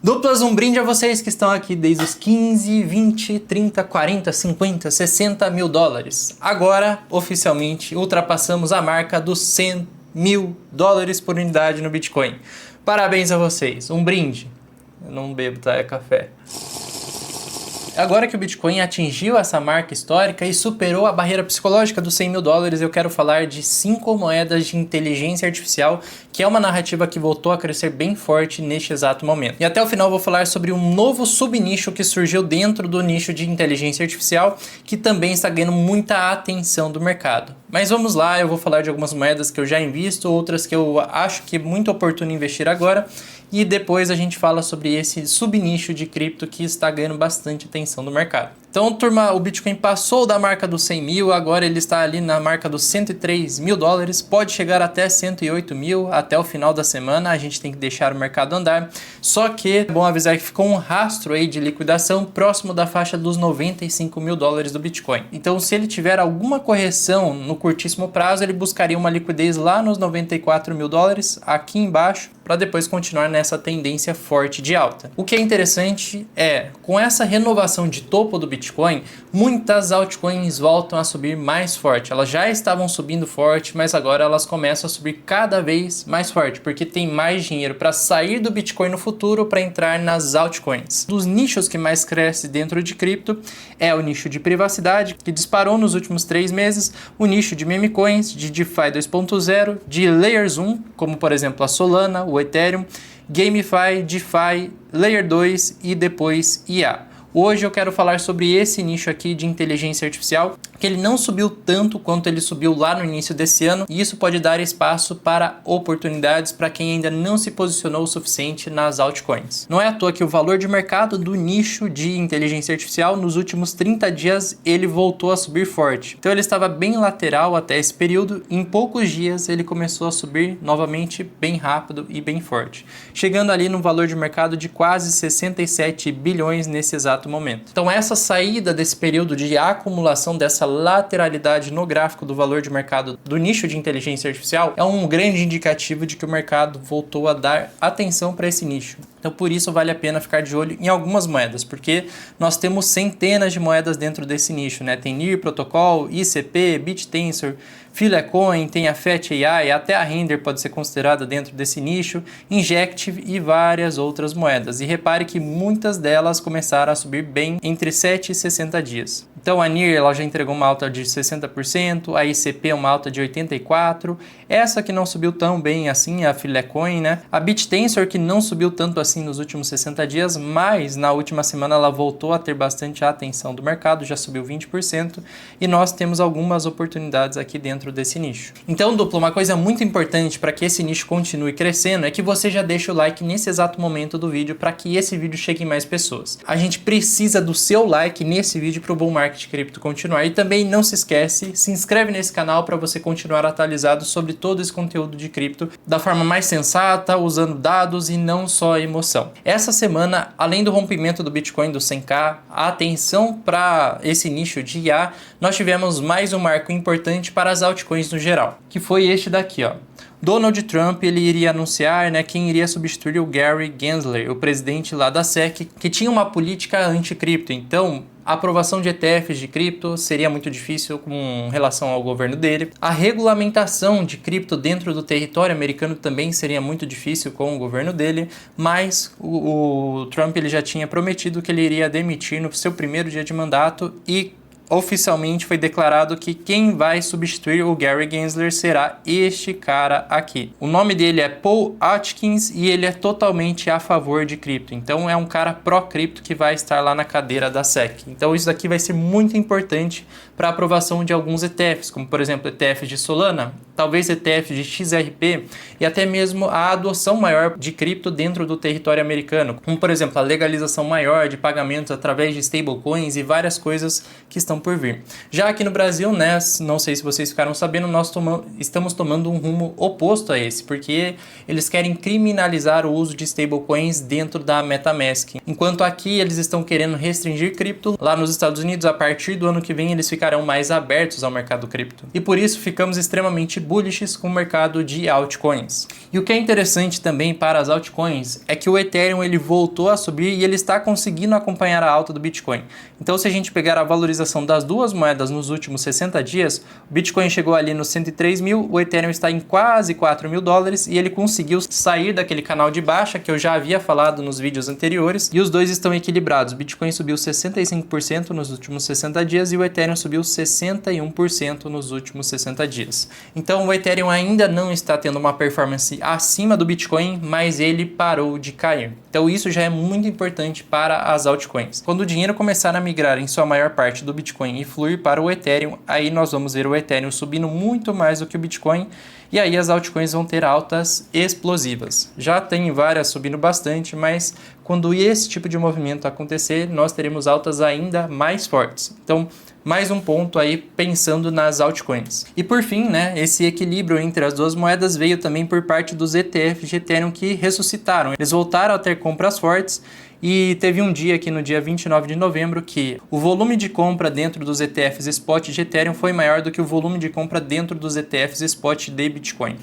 Duplas, um brinde a vocês que estão aqui desde os 15, 20, 30, 40, 50, 60 mil dólares. Agora, oficialmente, ultrapassamos a marca dos 100 mil dólares por unidade no Bitcoin. Parabéns a vocês. Um brinde. Eu não bebo, tá? É café. Agora que o Bitcoin atingiu essa marca histórica e superou a barreira psicológica dos 100 mil dólares, eu quero falar de 5 moedas de inteligência artificial, que é uma narrativa que voltou a crescer bem forte neste exato momento. E até o final eu vou falar sobre um novo subnicho que surgiu dentro do nicho de inteligência artificial, que também está ganhando muita atenção do mercado. Mas vamos lá, eu vou falar de algumas moedas que eu já invisto, outras que eu acho que é muito oportuno investir agora, e depois a gente fala sobre esse subnicho de cripto que está ganhando bastante atenção do mercado. Então, turma, o Bitcoin passou da marca dos 100 mil, agora ele está ali na marca dos 103 mil dólares, pode chegar até 108 mil até o final da semana, a gente tem que deixar o mercado andar. Só que é bom avisar que ficou um rastro aí de liquidação próximo da faixa dos 95 mil dólares do Bitcoin. Então, se ele tiver alguma correção no curtíssimo prazo, ele buscaria uma liquidez lá nos 94 mil dólares, aqui embaixo, para depois continuar nessa tendência forte de alta. O que é interessante é, com essa renovação de topo do Bitcoin, muitas altcoins voltam a subir mais forte. Elas já estavam subindo forte, mas agora elas começam a subir cada vez mais forte, porque tem mais dinheiro para sair do Bitcoin no futuro para entrar nas altcoins. Dos nichos que mais cresce dentro de cripto é o nicho de privacidade, que disparou nos últimos 3 meses, o nicho de meme coins, de DeFi 2.0, de Layers 1, como por exemplo a Solana, o Ethereum, GameFi, DeFi, Layer 2 e depois IA. Hoje eu quero falar sobre esse nicho aqui de inteligência artificial, que ele não subiu tanto quanto ele subiu lá no início desse ano, e isso pode dar espaço para oportunidades para quem ainda não se posicionou o suficiente nas altcoins. Não é à toa que o valor de mercado do nicho de inteligência artificial nos últimos 30 dias ele voltou a subir forte. Então ele estava bem lateral até esse período, e em poucos dias ele começou a subir novamente bem rápido e bem forte, chegando ali no valor de mercado de quase 67 bilhões nesse exato momento. Então essa saída desse período de acumulação dessa lateralidade no gráfico do valor de mercado do nicho de inteligência artificial é um grande indicativo de que o mercado voltou a dar atenção para esse nicho. Então por isso vale a pena ficar de olho em algumas moedas, porque nós temos centenas de moedas dentro desse nicho, né? Tem NIR Protocol, ICP, BitTensor, Filecoin, tem a Fat AI, até a Render pode ser considerada dentro desse nicho, Injective e várias outras moedas. E repare que muitas delas começaram a subir bem entre 7 e 60 dias. Então a NIR ela já entregou uma alta de 60%, a ICP uma alta de 84%, essa que não subiu tão bem assim, a Filecoin, né? A BitTensor que não subiu tanto assim nos últimos 60 dias, mas na última semana ela voltou a ter bastante atenção do mercado, já subiu 20%, e nós temos algumas oportunidades aqui dentro desse nicho. Então, duplo, uma coisa muito importante para que esse nicho continue crescendo é que você já deixa o like nesse exato momento do vídeo para que esse vídeo chegue em mais pessoas. A gente precisa do seu like nesse vídeo para o Bull Market Cripto continuar. E também não se esquece, se inscreve nesse canal para você continuar atualizado sobre todo esse conteúdo de cripto da forma mais sensata, usando dados e não só emoção. Essa semana, além do rompimento do Bitcoin do 100k, a atenção para esse nicho de IA, nós tivemos mais um marco importante para as altcoins no geral, que foi este daqui, ó. Donald Trump ele iria anunciar, né, quem iria substituir o Gary Gensler, o presidente lá da SEC, que tinha uma política anti-cripto. Então, a aprovação de ETFs de cripto seria muito difícil com relação ao governo dele. A regulamentação de cripto dentro do território americano também seria muito difícil com o governo dele, mas o Trump ele já tinha prometido que ele iria demitir no seu primeiro dia de mandato e oficialmente foi declarado que quem vai substituir o Gary Gensler será este cara aqui. O nome dele é Paul Atkins e ele é totalmente a favor de cripto. Então é um cara pró-cripto que vai estar lá na cadeira da SEC. Então isso daqui vai ser muito importante para a aprovação de alguns ETFs, como por exemplo ETFs de Solana, talvez ETFs de XRP e até mesmo a adoção maior de cripto dentro do território americano, como por exemplo a legalização maior de pagamentos através de stablecoins e várias coisas que estão por vir. Já aqui no Brasil, né, não sei se vocês ficaram sabendo, nós estamos tomando um rumo oposto a esse, porque eles querem criminalizar o uso de stablecoins dentro da MetaMask. Enquanto aqui eles estão querendo restringir cripto, lá nos Estados Unidos, a partir do ano que vem, eles ficarão mais abertos ao mercado cripto. E por isso ficamos extremamente bullish com o mercado de altcoins. E o que é interessante também para as altcoins é que o Ethereum ele voltou a subir e ele está conseguindo acompanhar a alta do Bitcoin. Então, se a gente pegar a valorização das duas moedas nos últimos 60 dias, o Bitcoin chegou ali nos 103 mil, o Ethereum está em quase 4 mil dólares e ele conseguiu sair daquele canal de baixa que eu já havia falado nos vídeos anteriores e os dois estão equilibrados. O Bitcoin subiu 65% nos últimos 60 dias e o Ethereum subiu 61% nos últimos 60 dias. Então, o Ethereum ainda não está tendo uma performance acima do Bitcoin, mas ele parou de cair. Então isso já é muito importante para as altcoins. Quando o dinheiro começar a migrar em sua maior parte do Bitcoin e fluir para o Ethereum, aí nós vamos ver o Ethereum subindo muito mais do que o Bitcoin e aí as altcoins vão ter altas explosivas. Já tem várias subindo bastante, mas quando esse tipo de movimento acontecer, nós teremos altas ainda mais fortes. Então, mais um ponto aí pensando nas altcoins. E por fim, né, esse equilíbrio entre as duas moedas veio também por parte dos ETFs de Ethereum que ressuscitaram. Eles voltaram a ter compras fortes e teve um dia aqui no dia 29 de novembro que o volume de compra dentro dos ETFs spot de Ethereum foi maior do que o volume de compra dentro dos ETFs spot de Bitcoin.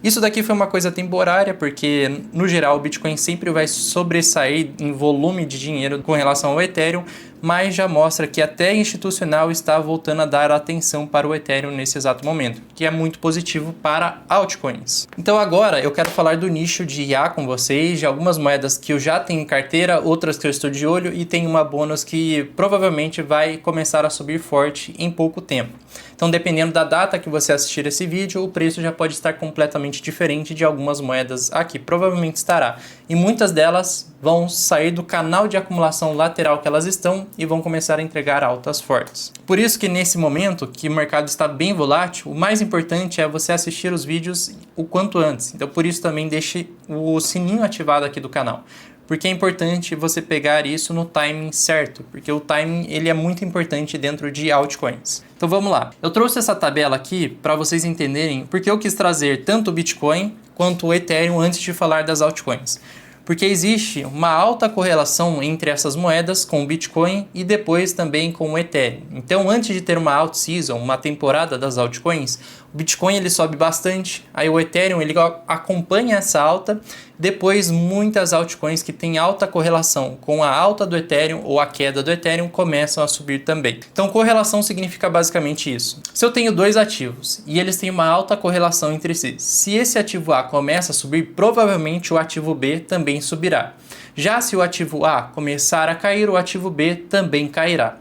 Isso daqui foi uma coisa temporária, porque no geral o Bitcoin sempre vai sobressair em volume de dinheiro com relação ao Ethereum, mas já mostra que até institucional está voltando a dar atenção para o Ethereum nesse exato momento, que é muito positivo para altcoins. Então agora eu quero falar do nicho de IA com vocês, de algumas moedas que eu já tenho em carteira, outras que eu estou de olho e tem uma bônus que provavelmente vai começar a subir forte em pouco tempo. Então, dependendo da data que você assistir esse vídeo, o preço já pode estar completamente diferente de algumas moedas aqui. Provavelmente estará. E muitas delas vão sair do canal de acumulação lateral que elas estão e vão começar a entregar altas fortes. Por isso que nesse momento que o mercado está bem volátil, o mais importante é você assistir os vídeos o quanto antes. Então, por isso também deixe o sininho ativado aqui do canal. Porque é importante você pegar isso no timing certo, porque o timing ele é muito importante dentro de altcoins. Então vamos lá. Eu trouxe essa tabela aqui para vocês entenderem porque eu quis trazer tanto o Bitcoin quanto o Ethereum antes de falar das altcoins. Porque existe uma alta correlação entre essas moedas com o Bitcoin e depois também com o Ethereum. Então, antes de ter uma alt season, uma temporada das altcoins, o Bitcoin ele sobe bastante, aí o Ethereum ele acompanha essa alta, depois muitas altcoins que têm alta correlação com a alta do Ethereum ou a queda do Ethereum começam a subir também. Então, correlação significa basicamente isso. Se eu tenho dois ativos e eles têm uma alta correlação entre si, se esse ativo A começa a subir, provavelmente o ativo B também subirá. Já se o ativo A começar a cair, o ativo B também cairá.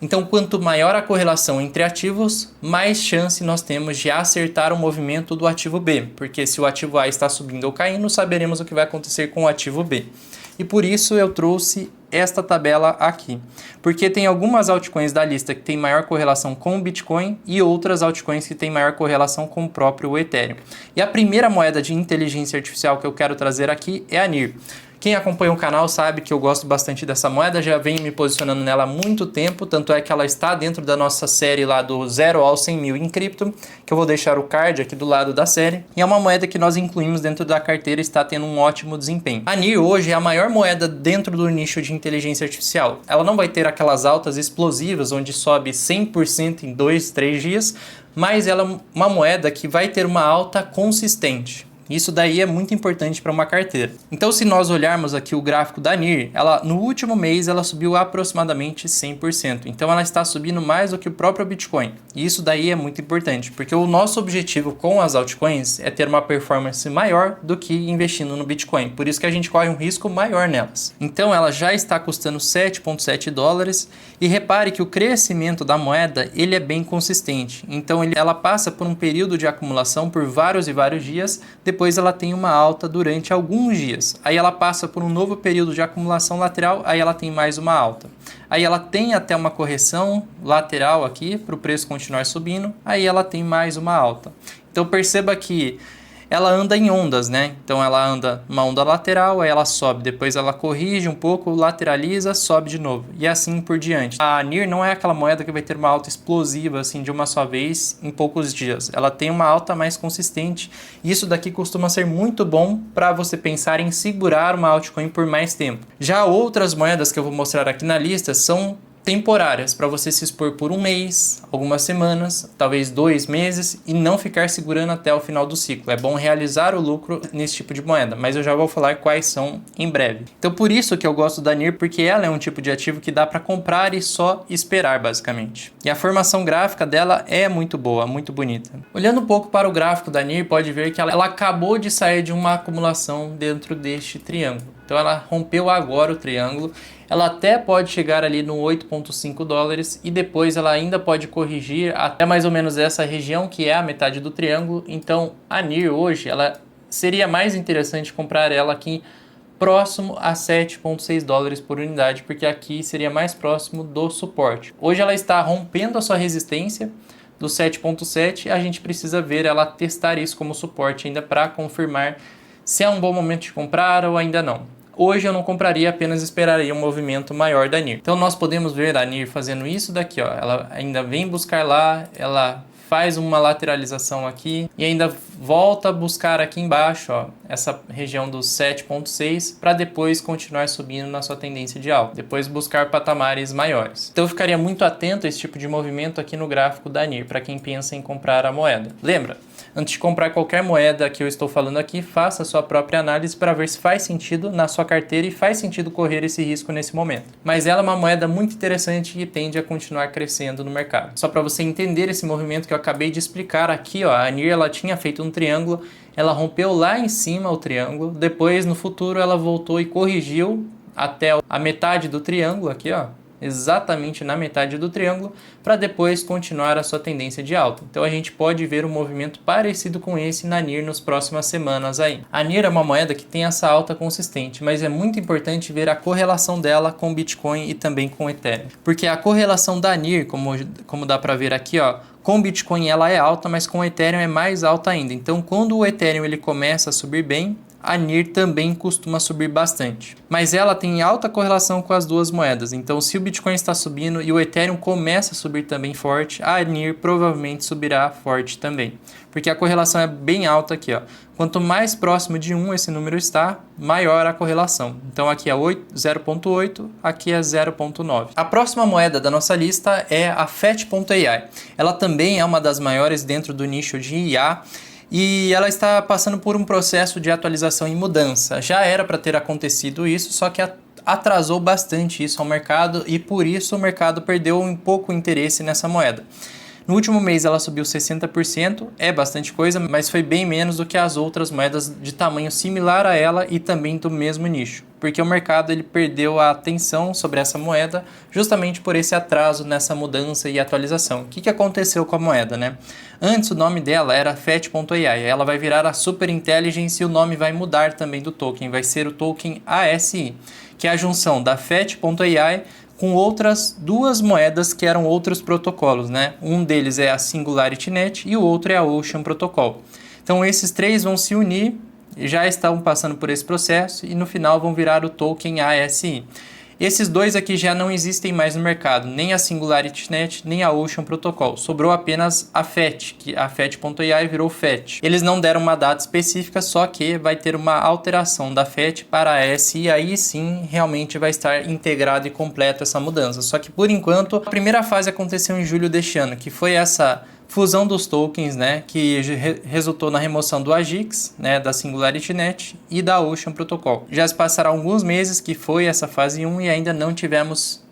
Então, quanto maior a correlação entre ativos, mais chance nós temos de acertar o movimento do ativo B, porque se o ativo A está subindo ou caindo, saberemos o que vai acontecer com o ativo B. E por isso eu trouxe esta tabela aqui, porque tem algumas altcoins da lista que tem maior correlação com o Bitcoin e outras altcoins que tem maior correlação com o próprio Ethereum. E a primeira moeda de inteligência artificial que eu quero trazer aqui é a NIR. Quem acompanha o canal sabe que eu gosto bastante dessa moeda, já venho me posicionando nela há muito tempo, tanto é que ela está dentro da nossa série lá do 0 ao 100 mil em cripto, que eu vou deixar o card aqui do lado da série, e é uma moeda que nós incluímos dentro da carteira e está tendo um ótimo desempenho. A NIR hoje é a maior moeda dentro do nicho de inteligência artificial. Ela não vai ter aquelas altas explosivas, onde sobe 100% em 2, 3 dias, mas ela é uma moeda que vai ter uma alta consistente. Isso daí é muito importante para uma carteira. Então, se nós olharmos aqui o gráfico da NIR, no último mês ela subiu aproximadamente 100%. Então, ela está subindo mais do que o próprio Bitcoin. E isso daí é muito importante, porque o nosso objetivo com as altcoins é ter uma performance maior do que investindo no Bitcoin. Por isso que a gente corre um risco maior nelas. Então, ela já está custando 7,7 dólares. E repare que o crescimento da moeda ele é bem consistente. Então, ela passa por um período de acumulação por vários e vários dias, depois ela tem uma alta durante alguns dias. Aí ela passa por um novo período de acumulação lateral, aí ela tem mais uma alta. Aí ela tem até uma correção lateral aqui, para o preço continuar subindo, aí ela tem mais uma alta. Então perceba que ela anda em ondas, né? Então ela anda uma onda lateral, aí ela sobe, depois ela corrige um pouco, lateraliza, sobe de novo e assim por diante. A NIR não é aquela moeda que vai ter uma alta explosiva assim de uma só vez em poucos dias. Ela tem uma alta mais consistente e isso daqui costuma ser muito bom para você pensar em segurar uma altcoin por mais tempo. Já outras moedas que eu vou mostrar aqui na lista são temporárias para você se expor por um mês, algumas semanas, talvez 2 meses e não ficar segurando até o final do ciclo. É bom realizar o lucro nesse tipo de moeda, mas eu já vou falar quais são em breve. Então por isso que eu gosto da NIR, porque ela é um tipo de ativo que dá para comprar e só esperar basicamente. E a formação gráfica dela é muito boa, muito bonita. Olhando um pouco para o gráfico da NIR, pode ver que ela acabou de sair de uma acumulação dentro deste triângulo. Então ela rompeu agora o triângulo. Ela até pode chegar ali no 8,5 dólares e depois ela ainda pode corrigir até mais ou menos essa região que é a metade do triângulo. Então a NIR hoje ela seria mais interessante comprar ela aqui próximo a 7,6 dólares por unidade, porque aqui seria mais próximo do suporte. Hoje ela está rompendo a sua resistência do 7,7, a gente precisa ver ela testar isso como suporte ainda para confirmar se é um bom momento de comprar ou ainda não. Hoje eu não compraria, apenas esperaria um movimento maior da NIR. Então nós podemos ver a NIR fazendo isso daqui, ó. Ela ainda vem buscar lá, ela faz uma lateralização aqui e ainda volta a buscar aqui embaixo, ó, essa região dos 7,6 para depois continuar subindo na sua tendência de alta, depois buscar patamares maiores. Então eu ficaria muito atento a esse tipo de movimento aqui no gráfico da NIR para quem pensa em comprar a moeda. Lembra? Antes de comprar qualquer moeda que eu estou falando aqui, faça a sua própria análise para ver se faz sentido na sua carteira e faz sentido correr esse risco nesse momento. Mas ela é uma moeda muito interessante e tende a continuar crescendo no mercado. Só para você entender esse movimento que eu acabei de explicar aqui, ó, a NIR ela tinha feito um triângulo, ela rompeu lá em cima o triângulo, depois no futuro ela voltou e corrigiu até a metade do triângulo aqui, ó, exatamente na metade do triângulo, para depois continuar a sua tendência de alta. Então a gente pode ver um movimento parecido com esse na NIR nas próximas semanas aí. A NIR é uma moeda que tem essa alta consistente, mas é muito importante ver a correlação dela com o Bitcoin e também com o Ethereum. Porque a correlação da NIR, como dá para ver aqui, ó, com o Bitcoin ela é alta, mas com o Ethereum é mais alta ainda. Então quando o Ethereum ele começa a subir bem, a NIR também costuma subir bastante. Mas ela tem alta correlação com as duas moedas. Então se o Bitcoin está subindo e o Ethereum começa a subir também forte, a NIR provavelmente subirá forte também. Porque a correlação é bem alta aqui, ó. Quanto mais próximo de 1 esse número está, maior a correlação. Então aqui é 0,8, aqui é 0,9. A próxima moeda da nossa lista é a FET.AI. Ela também é uma das maiores dentro do nicho de IA. E ela está passando por um processo de atualização e mudança. Já era para ter acontecido isso, só que atrasou bastante isso ao mercado e por isso o mercado perdeu um pouco o interesse nessa moeda. No último mês ela subiu 60%, é bastante coisa, mas foi bem menos do que as outras moedas de tamanho similar a ela e também do mesmo nicho. Porque o mercado ele perdeu a atenção sobre essa moeda justamente por esse atraso nessa mudança e atualização. O que aconteceu com a moeda, né? Antes o nome dela era FET.AI, ela vai virar a Super Intelligence e o nome vai mudar também do token, vai ser o token ASI, que é a junção da FET.AI com outras duas moedas que eram outros protocolos, né? Um deles é a Singularity Net e o outro é a Ocean Protocol. Então esses três vão se unir, já estão passando por esse processo e no final vão virar o token ASI. Esses dois aqui já não existem mais no mercado, nem a Singularity Net, nem a Ocean Protocol. Sobrou apenas a FET, que a FET.AI virou FET. Eles não deram uma data específica, só que vai ter uma alteração da FET para a ASI e aí sim realmente vai estar integrado e completo essa mudança. Só que por enquanto, a primeira fase aconteceu em julho deste ano, que foi essa fusão dos tokens, né, que resultou na remoção do AGIX, né, da Singularity Net e da Ocean Protocol. Já se passaram alguns meses que foi essa fase 1 e ainda não tivemos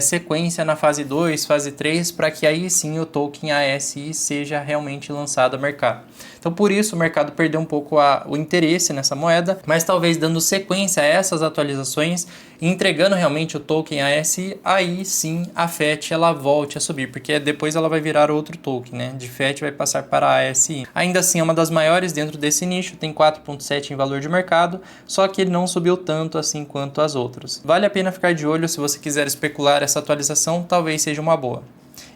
sequência na fase 2, fase 3, para que aí sim o token ASI seja realmente lançado ao mercado. Então por isso o mercado perdeu um pouco o interesse nessa moeda, mas talvez dando sequência a essas atualizações e entregando realmente o token ASI, aí sim a FET ela volte a subir, porque depois ela vai virar outro token, né? De FET vai passar para a ASI. Ainda assim é uma das maiores dentro desse nicho, tem 4,7 em valor de mercado, só que ele não subiu tanto assim quanto as outras. Vale a pena ficar de olho se você quiser especular essa atualização, talvez seja uma boa.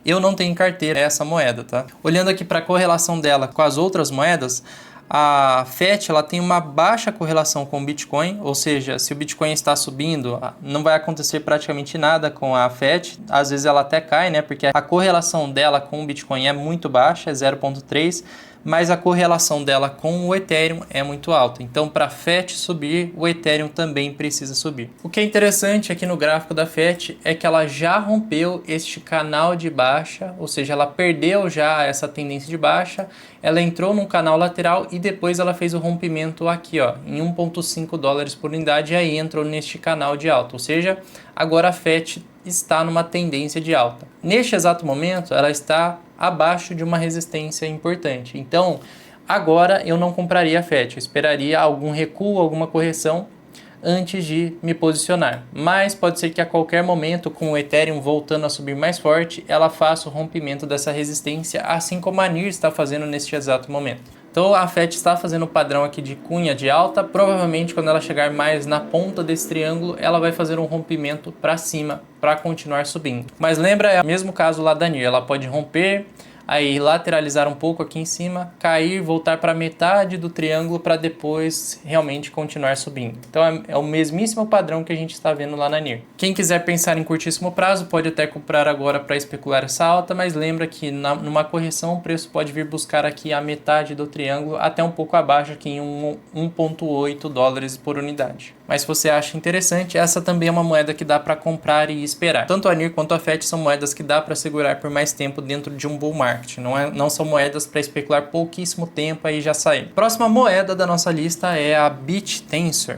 Eu não tenho em carteira essa moeda, tá? Olhando aqui para a correlação dela com as outras moedas, a FET ela tem uma baixa correlação com o Bitcoin, ou seja, se o Bitcoin está subindo, não vai acontecer praticamente nada com a FET, às vezes ela até cai, né? Porque a correlação dela com o Bitcoin é muito baixa, é 0,3, mas a correlação dela com o Ethereum é muito alta. Então, para a FET subir, o Ethereum também precisa subir. O que é interessante aqui no gráfico da FET é que ela já rompeu este canal de baixa, ou seja, ela perdeu já essa tendência de baixa, ela entrou num canal lateral e depois ela fez o rompimento aqui, ó, em 1,5 dólares por unidade, e aí entrou neste canal de alta, ou seja, agora a FET está numa tendência de alta. Neste exato momento, ela está abaixo de uma resistência importante. Então, agora eu não compraria a FET, eu esperaria algum recuo, alguma correção antes de me posicionar. Mas pode ser que a qualquer momento, com o Ethereum voltando a subir mais forte, ela faça o rompimento dessa resistência, assim como a NIR está fazendo neste exato momento. Então a FET está fazendo o padrão aqui de cunha de alta, provavelmente quando ela chegar mais na ponta desse triângulo, ela vai fazer um rompimento para cima, para continuar subindo. Mas lembra, é o mesmo caso lá da NIR, ela pode romper, aí lateralizar um pouco aqui em cima, cair, voltar para metade do triângulo para depois realmente continuar subindo. Então é o mesmíssimo padrão que a gente está vendo lá na NIR. Quem quiser pensar em curtíssimo prazo pode até comprar agora para especular essa alta, mas lembra que numa correção o preço pode vir buscar aqui a metade do triângulo até um pouco abaixo aqui em 1,8 dólares por unidade. Mas se você acha interessante, essa também é uma moeda que dá para comprar e esperar. Tanto a NIR quanto a FET são moedas que dá para segurar por mais tempo dentro de um bull market. Não são moedas para especular pouquíssimo tempo e já sair. Próxima moeda da nossa lista é a BitTensor.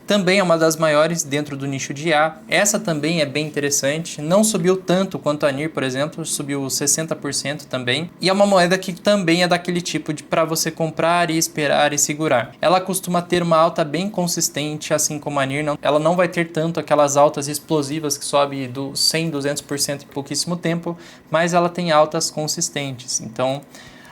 Também é uma das maiores dentro do nicho de IA. Essa também é bem interessante. Não subiu tanto quanto a NIR, por exemplo, subiu 60% também. E é uma moeda que também é daquele tipo de para você comprar e esperar e segurar. Ela costuma ter uma alta bem consistente, assim como a NIR. Ela não vai ter tanto aquelas altas explosivas que sobe do 100%, 200% em pouquíssimo tempo, mas ela tem altas consistentes. Então,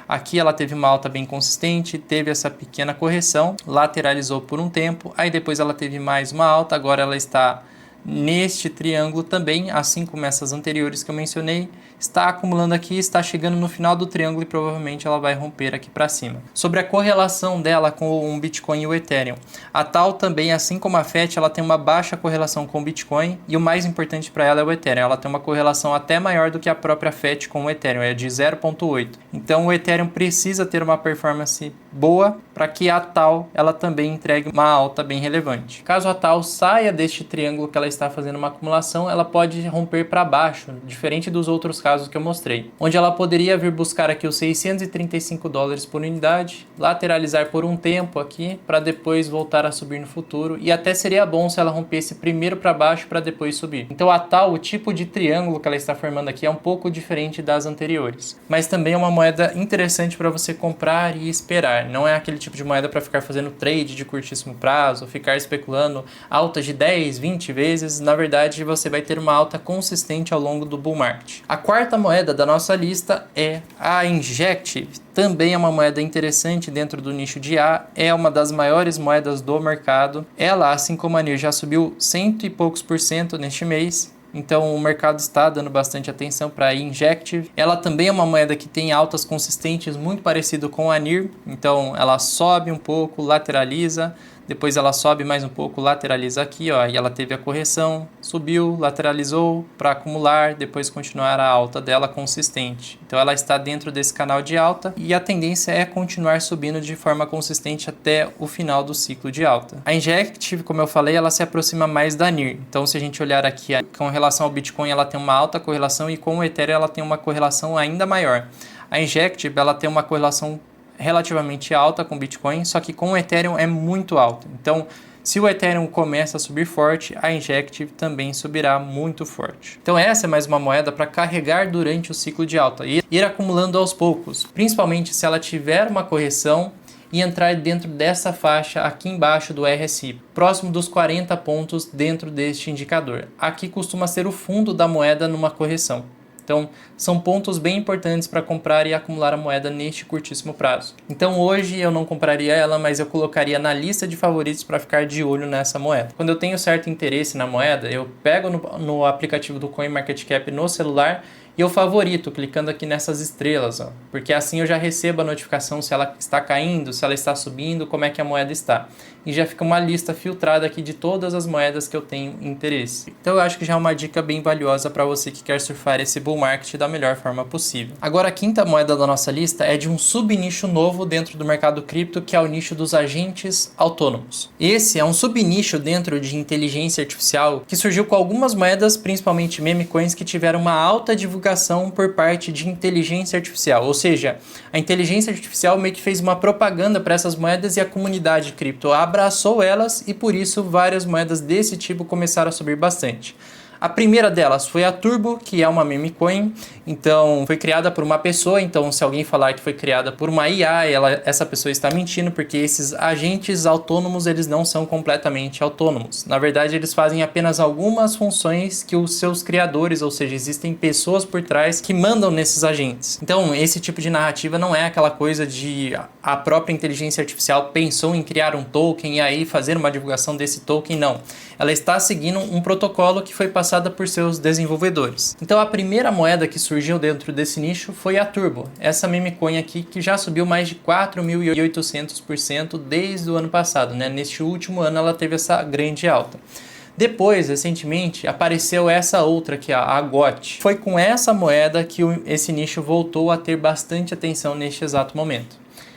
aqui ela teve uma alta bem consistente, teve essa pequena correção, lateralizou por um tempo, aí depois ela teve mais uma alta, agora ela está neste triângulo também, assim como essas anteriores que eu mencionei, está acumulando aqui, está chegando no final do triângulo e provavelmente ela vai romper aqui para cima. Sobre a correlação dela com o Bitcoin e o Ethereum, a TAL também, assim como a FET, ela tem uma baixa correlação com o Bitcoin e o mais importante para ela é o Ethereum. Ela tem uma correlação até maior do que a própria FET com o Ethereum, é de 0,8. Então o Ethereum precisa ter uma performance boa para que a TAL ela também entregue uma alta bem relevante. Caso a TAL saia deste triângulo que ela está fazendo uma acumulação, ela pode romper para baixo, diferente dos outros casos que eu mostrei, onde ela poderia vir buscar aqui os 635 dólares por unidade, lateralizar por um tempo aqui, para depois voltar a subir no futuro, e até seria bom se ela rompesse primeiro para baixo para depois subir. Então a TAL, o tipo de triângulo que ela está formando aqui é um pouco diferente das anteriores, mas também é uma moeda interessante para você comprar e esperar. Não é aquele tipo de moeda para ficar fazendo trade de curtíssimo prazo, ficar especulando altas de 10, 20 vezes. Na verdade, você vai ter uma alta consistente ao longo do bull market. A quarta moeda da nossa lista é a Injective. Também é uma moeda interessante dentro do nicho de IA, é uma das maiores moedas do mercado. Ela, assim como a NIR, já subiu 100 e poucos % neste mês. Então o mercado está dando bastante atenção para a Injective. Ela também é uma moeda que tem altas consistentes, muito parecido com a NIR. Então ela sobe um pouco, lateraliza, depois ela sobe mais um pouco, lateraliza aqui, ó, e ela teve a correção, subiu, lateralizou para acumular, depois continuar a alta dela consistente. Então ela está dentro desse canal de alta e a tendência é continuar subindo de forma consistente até o final do ciclo de alta. A Injective, como eu falei, ela se aproxima mais da NIR. Então se a gente olhar aqui com relação ao Bitcoin, ela tem uma alta correlação e com o Ethereum ela tem uma correlação ainda maior. A Injective, ela tem uma correlação relativamente alta com o Bitcoin, só que com o Ethereum é muito alta. Então, se o Ethereum começa a subir forte, a Injective também subirá muito forte. Então essa é mais uma moeda para carregar durante o ciclo de alta e ir acumulando aos poucos, principalmente se ela tiver uma correção e entrar dentro dessa faixa aqui embaixo do RSI, próximo dos 40 pontos dentro deste indicador. Aqui costuma ser o fundo da moeda numa correção. Então, são pontos bem importantes para comprar e acumular a moeda neste curtíssimo prazo. Então, hoje eu não compraria ela, mas eu colocaria na lista de favoritos para ficar de olho nessa moeda. Quando eu tenho certo interesse na moeda, eu pego no aplicativo do CoinMarketCap no celular E eu favorito, clicando aqui nessas estrelas, ó, porque assim eu já recebo a notificação se ela está caindo, se ela está subindo, como é que a moeda está. E já fica uma lista filtrada aqui de todas as moedas que eu tenho interesse. Então eu acho que já é uma dica bem valiosa para você que quer surfar esse bull market da melhor forma possível. Agora a quinta moeda da nossa lista é de um subnicho novo dentro do mercado cripto, que é o nicho dos agentes autônomos. Esse é um subnicho dentro de inteligência artificial que surgiu com algumas moedas, principalmente meme coins, que tiveram uma alta divulgação por parte de inteligência artificial. Ou seja, a inteligência artificial meio que fez uma propaganda para essas moedas e a comunidade cripto abraçou elas e por isso várias moedas desse tipo começaram a subir bastante. A primeira delas foi a Turbo, que é uma meme coin, então foi criada por uma pessoa, então se alguém falar que foi criada por uma IA, essa pessoa está mentindo, porque esses agentes autônomos, eles não são completamente autônomos. Na verdade, eles fazem apenas algumas funções que os seus criadores, ou seja, existem pessoas por trás que mandam nesses agentes. Então, esse tipo de narrativa não é aquela coisa de a própria inteligência artificial pensou em criar um token e aí fazer uma divulgação desse token, não. Ela está seguindo um protocolo que foi passada por seus desenvolvedores. Então a primeira moeda que surgiu dentro desse nicho foi a Turbo, essa meme coin aqui que já subiu mais de 4.800% desde o ano passado, né? Neste último ano ela teve essa grande alta. Depois, recentemente, apareceu essa outra aqui, a GOT. Foi com essa moeda que esse nicho voltou a ter bastante atenção neste exato momento.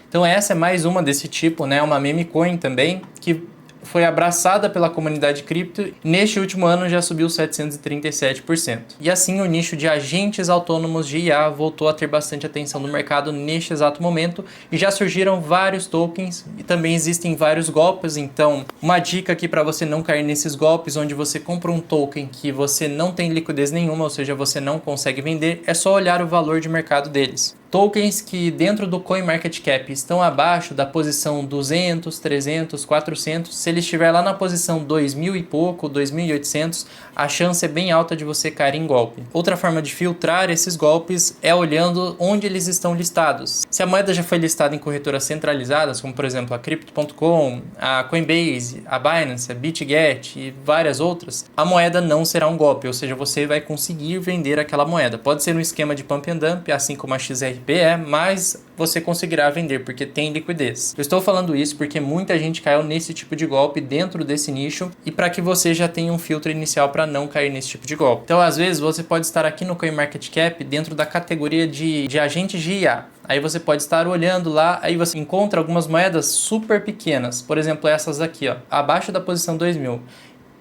Então essa é mais uma desse tipo, né? Uma meme coin também, que foi abraçada pela comunidade cripto. Neste último ano já subiu 737%. E assim o nicho de agentes autônomos de IA voltou a ter bastante atenção no mercado neste exato momento e já surgiram vários tokens e também existem vários golpes. Então uma dica aqui para você não cair nesses golpes onde você compra um token que você não tem liquidez nenhuma, ou seja, você não consegue vender, é só olhar o valor de mercado deles. Tokens que dentro do CoinMarketCap estão abaixo da posição 200, 300, 400, se ele estiver lá na posição 2.000 e pouco, 2.800, a chance é bem alta de você cair em golpe. Outra forma de filtrar esses golpes é olhando onde eles estão listados. Se a moeda já foi listada em corretoras centralizadas, como por exemplo a Crypto.com, a Coinbase, a Binance, a BitGet e várias outras, a moeda não será um golpe, ou seja, você vai conseguir vender aquela moeda. Pode ser um esquema de pump and dump, assim como a XRP mas você conseguirá vender porque tem liquidez. Eu estou falando isso porque muita gente caiu nesse tipo de golpe dentro desse nicho e para que você já tenha um filtro inicial para não cair nesse tipo de golpe. Então, às vezes, você pode estar aqui no CoinMarketCap dentro da categoria de agentes de IA. Aí você pode estar olhando lá, aí você encontra algumas moedas super pequenas. Por exemplo, essas aqui, ó, abaixo da posição 2.000.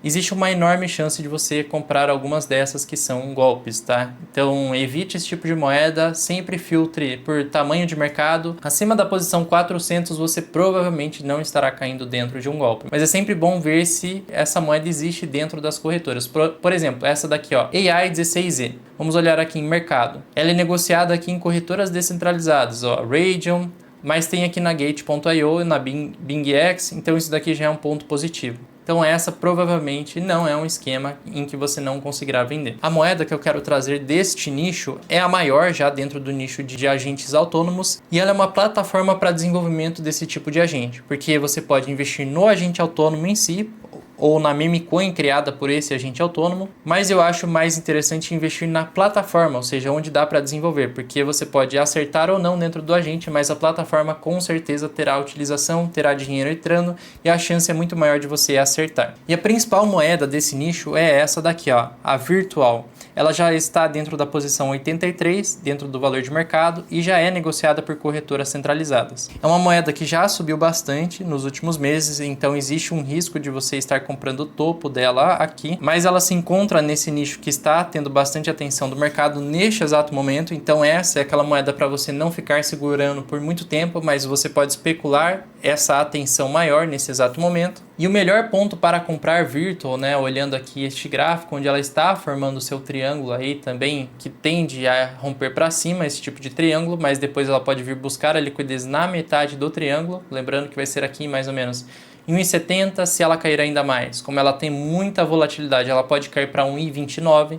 Existe uma enorme chance de você comprar algumas dessas que são golpes, tá? Então evite esse tipo de moeda, sempre filtre por tamanho de mercado. Acima da posição 400 você provavelmente não estará caindo dentro de um golpe. Mas é sempre bom ver se essa moeda existe dentro das corretoras. Por exemplo, essa daqui, ó, AI16Z. Vamos olhar aqui em mercado. Ela é negociada aqui em corretoras descentralizadas, ó, Raydium, mas tem aqui na Gate.io e na BingX, então isso daqui já é um ponto positivo. Então essa provavelmente não é um esquema em que você não conseguirá vender. A moeda que eu quero trazer deste nicho é a maior já dentro do nicho de agentes autônomos e ela é uma plataforma para desenvolvimento desse tipo de agente, porque você pode investir no agente autônomo em si ou na meme coin criada por esse agente autônomo, mas eu acho mais interessante investir na plataforma, ou seja, onde dá para desenvolver, porque você pode acertar ou não dentro do agente, mas a plataforma com certeza terá utilização, terá dinheiro entrando e a chance é muito maior de você acertar. E a principal moeda desse nicho é essa daqui, ó, a Virtual. Ela já está dentro da posição 83, dentro do valor de mercado, e já é negociada por corretoras centralizadas. É uma moeda que já subiu bastante nos últimos meses, então existe um risco de você estar comprando o topo dela aqui, mas ela se encontra nesse nicho que está tendo bastante atenção do mercado neste exato momento, então essa é aquela moeda para você não ficar segurando por muito tempo, mas você pode especular essa atenção maior nesse exato momento. E o melhor ponto para comprar Virtual, né, olhando aqui este gráfico, onde ela está formando o seu triângulo aí também, que tende a romper para cima esse tipo de triângulo, mas depois ela pode vir buscar a liquidez na metade do triângulo, lembrando que vai ser aqui mais ou menos em 1,70, se ela cair ainda mais. Como ela tem muita volatilidade, ela pode cair para 1,29.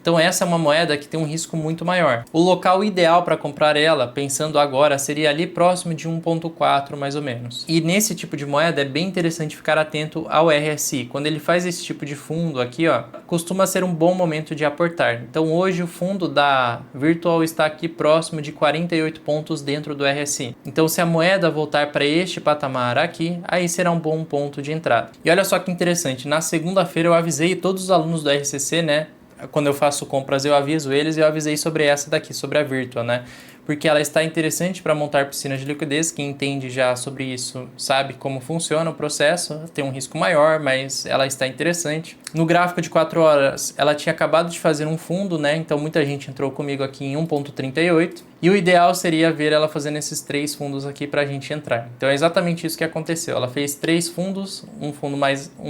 Então essa é uma moeda que tem um risco muito maior. O local ideal para comprar ela, pensando agora, seria ali próximo de 1,4 mais ou menos. E nesse tipo de moeda é bem interessante ficar atento ao RSI. Quando ele faz esse tipo de fundo aqui, ó, costuma ser um bom momento de aportar. Então hoje o fundo da Virtual está aqui próximo de 48 pontos dentro do RSI. Então se a moeda voltar para este patamar aqui, aí será um bom ponto de entrada. E olha só que interessante, na segunda-feira eu avisei todos os alunos do RCC, né? Quando eu faço compras eu aviso eles e eu avisei sobre essa daqui, sobre a Virtual, né? Porque ela está interessante para montar piscinas de liquidez. Quem entende já sobre isso sabe como funciona o processo. Tem um risco maior, mas ela está interessante. No gráfico de 4 horas, ela tinha acabado de fazer um fundo, né? Então muita gente entrou comigo aqui em 1,38. E o ideal seria ver ela fazendo esses 3 fundos aqui para a gente entrar. Então é exatamente isso que aconteceu. Ela fez 3 fundos, um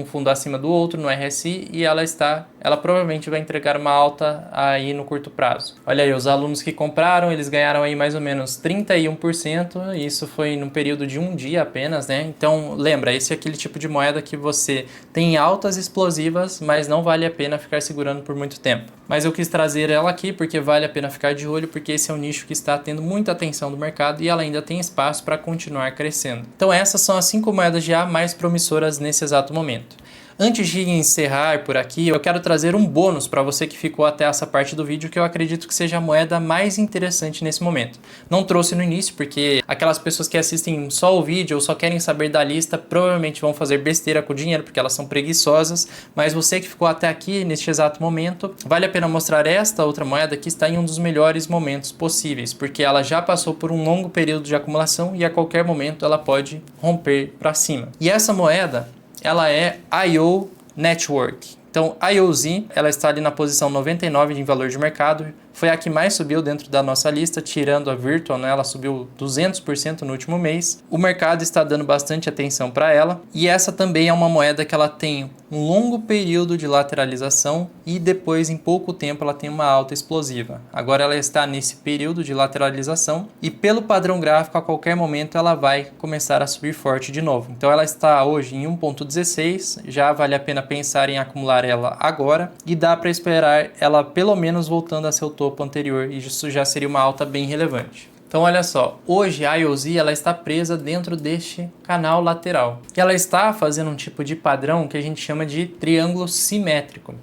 fundo acima do outro no RSI e ela provavelmente vai entregar uma alta aí no curto prazo. Olha aí, os alunos que compraram, eles ganharam aí mais ou menos 31%, e isso foi num período de um dia apenas, né? Então lembra, esse é aquele tipo de moeda que você tem altas explosivas, mas não vale a pena ficar segurando por muito tempo. Mas eu quis trazer ela aqui porque vale a pena ficar de olho, porque esse é um nicho que está tendo muita atenção do mercado e ela ainda tem espaço para continuar crescendo. Então essas são as 5 moedas já mais promissoras nesse exato momento. Antes de encerrar por aqui, eu quero trazer um bônus para você que ficou até essa parte do vídeo, que eu acredito que seja a moeda mais interessante nesse momento. Não trouxe no início, porque aquelas pessoas que assistem só o vídeo ou só querem saber da lista, provavelmente vão fazer besteira com o dinheiro, porque elas são preguiçosas, mas você que ficou até aqui, neste exato momento, vale a pena mostrar esta outra moeda que está em um dos melhores momentos possíveis, porque ela já passou por um longo período de acumulação e a qualquer momento ela pode romper para cima. E essa moeda, ela é IO Network. Então, IOZ, ela está ali na posição 99 de valor de mercado. Foi a que mais subiu dentro da nossa lista, tirando a Virtual, né? Ela subiu 200% no último mês. O mercado está dando bastante atenção para ela. E essa também é uma moeda que ela tem um longo período de lateralização e depois, em pouco tempo, ela tem uma alta explosiva. Agora ela está nesse período de lateralização e pelo padrão gráfico, a qualquer momento, ela vai começar a subir forte de novo. Então ela está hoje em 1,16, já vale a pena pensar em acumular ela agora e dá para esperar ela pelo menos voltando a seu topo anterior, e isso já seria uma alta bem relevante. Então olha só, hoje a IOZ ela está presa dentro deste canal lateral. E ela está fazendo um tipo de padrão que a gente chama de triângulo simétrico.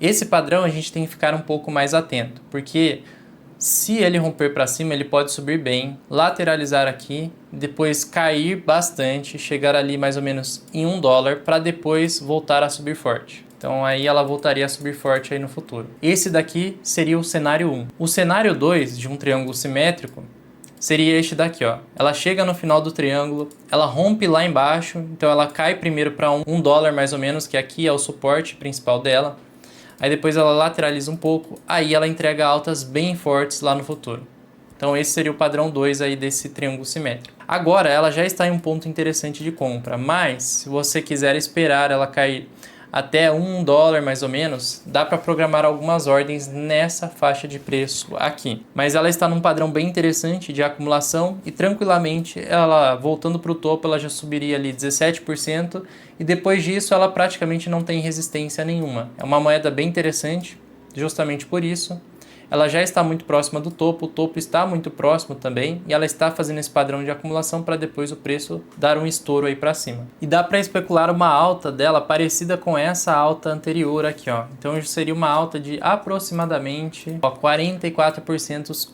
Esse padrão a gente tem que ficar um pouco mais atento, porque se ele romper para cima, ele pode subir bem, lateralizar aqui, depois cair bastante, chegar ali mais ou menos em $1 para depois voltar a subir forte. Então aí ela voltaria a subir forte aí no futuro. Esse daqui seria o cenário 1. O cenário 2 de um triângulo simétrico seria este daqui, ó. Ela chega no final do triângulo, ela rompe lá embaixo, então ela cai primeiro para $1 mais ou menos, que aqui é o suporte principal dela. Aí depois ela lateraliza um pouco, aí ela entrega altas bem fortes lá no futuro. Então esse seria o padrão 2 aí desse triângulo simétrico. Agora ela já está em um ponto interessante de compra, mas se você quiser esperar ela cair até $1 mais ou menos, dá para programar algumas ordens nessa faixa de preço aqui. Mas ela está num padrão bem interessante de acumulação e tranquilamente ela voltando para o topo ela já subiria ali 17% e depois disso ela praticamente não tem resistência nenhuma. É uma moeda bem interessante, justamente por isso. Ela já está muito próxima do topo, o topo está muito próximo também e ela está fazendo esse padrão de acumulação para depois o preço dar um estouro aí para cima. E dá para especular uma alta dela parecida com essa alta anterior aqui, ó. Então seria uma alta de aproximadamente 44%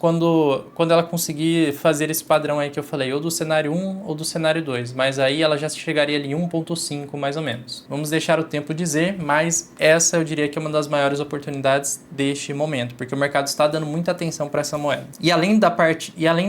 quando ela conseguir fazer esse padrão aí que eu falei, ou do cenário 1 ou do cenário 2, mas aí ela já chegaria ali 1,5 mais ou menos. Vamos deixar o tempo dizer, mas essa eu diria que é uma das maiores oportunidades deste momento, porque o mercado está dando muita atenção para essa moeda. E além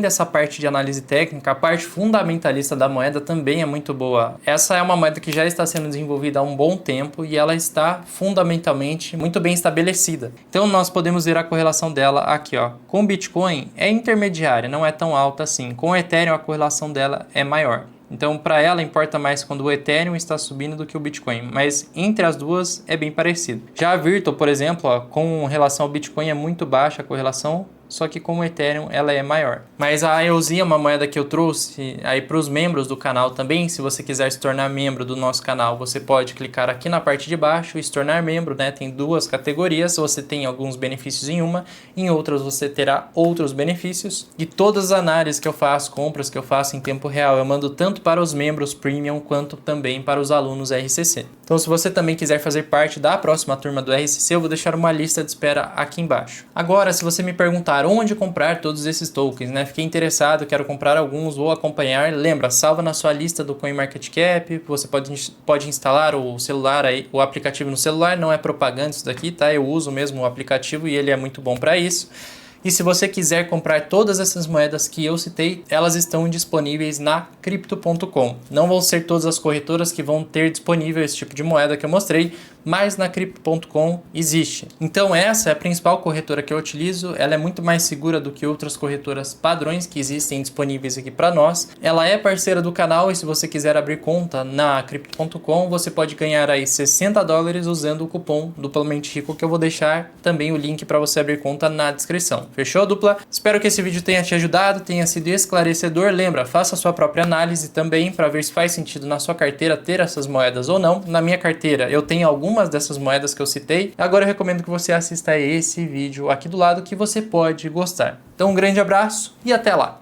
dessa parte de análise técnica, a parte fundamentalista da moeda também é muito boa. Essa é uma moeda que já está sendo desenvolvida há um bom tempo e ela está fundamentalmente muito bem estabelecida. Então nós podemos ver a correlação dela aqui, ó. Com o Bitcoin é intermediária, não é tão alta assim. Com o Ethereum a correlação dela é maior. Então, para ela, importa mais quando o Ethereum está subindo do que o Bitcoin, mas entre as duas é bem parecido. Já a Virtual, por exemplo, ó, com relação ao Bitcoin é muito baixa a correlação, só que com o Ethereum ela é maior. Mas a EOZ é uma moeda que eu trouxe aí para os membros do canal também. Se você quiser se tornar membro do nosso canal, você pode clicar aqui na parte de baixo e se tornar membro, né? Tem duas categorias, você tem alguns benefícios em uma, em outras você terá outros benefícios. E todas as análises que eu faço, compras que eu faço em tempo real, eu mando tanto para os membros Premium quanto também para os alunos RCC. Então se você também quiser fazer parte da próxima turma do RCC, eu vou deixar uma lista de espera aqui embaixo. Agora, se você me perguntar onde comprar todos esses tokens, né? Fiquei interessado, quero comprar alguns, vou acompanhar. Lembra, salva na sua lista do CoinMarketCap, você pode instalar o celular aí, o aplicativo no celular, não é propaganda isso daqui, tá? Eu uso mesmo o aplicativo e ele é muito bom para isso. E se você quiser comprar todas essas moedas que eu citei, elas estão disponíveis na Crypto.com. Não vão ser todas as corretoras que vão ter disponível esse tipo de moeda que eu mostrei, mas na Crypto.com existe. Então essa é a principal corretora que eu utilizo, ela é muito mais segura do que outras corretoras padrões que existem disponíveis aqui para nós. Ela é parceira do canal e se você quiser abrir conta na Crypto.com, você pode ganhar aí $60 usando o cupom Duplamente Rico, que eu vou deixar também o link para você abrir conta na descrição. Fechou, dupla? Espero que esse vídeo tenha te ajudado, tenha sido esclarecedor. Lembra, faça a sua própria análise também para ver se faz sentido na sua carteira ter essas moedas ou não. Na minha carteira eu tenho algumas dessas moedas que eu citei. Agora eu recomendo que você assista a esse vídeo aqui do lado que você pode gostar. Então um grande abraço e até lá!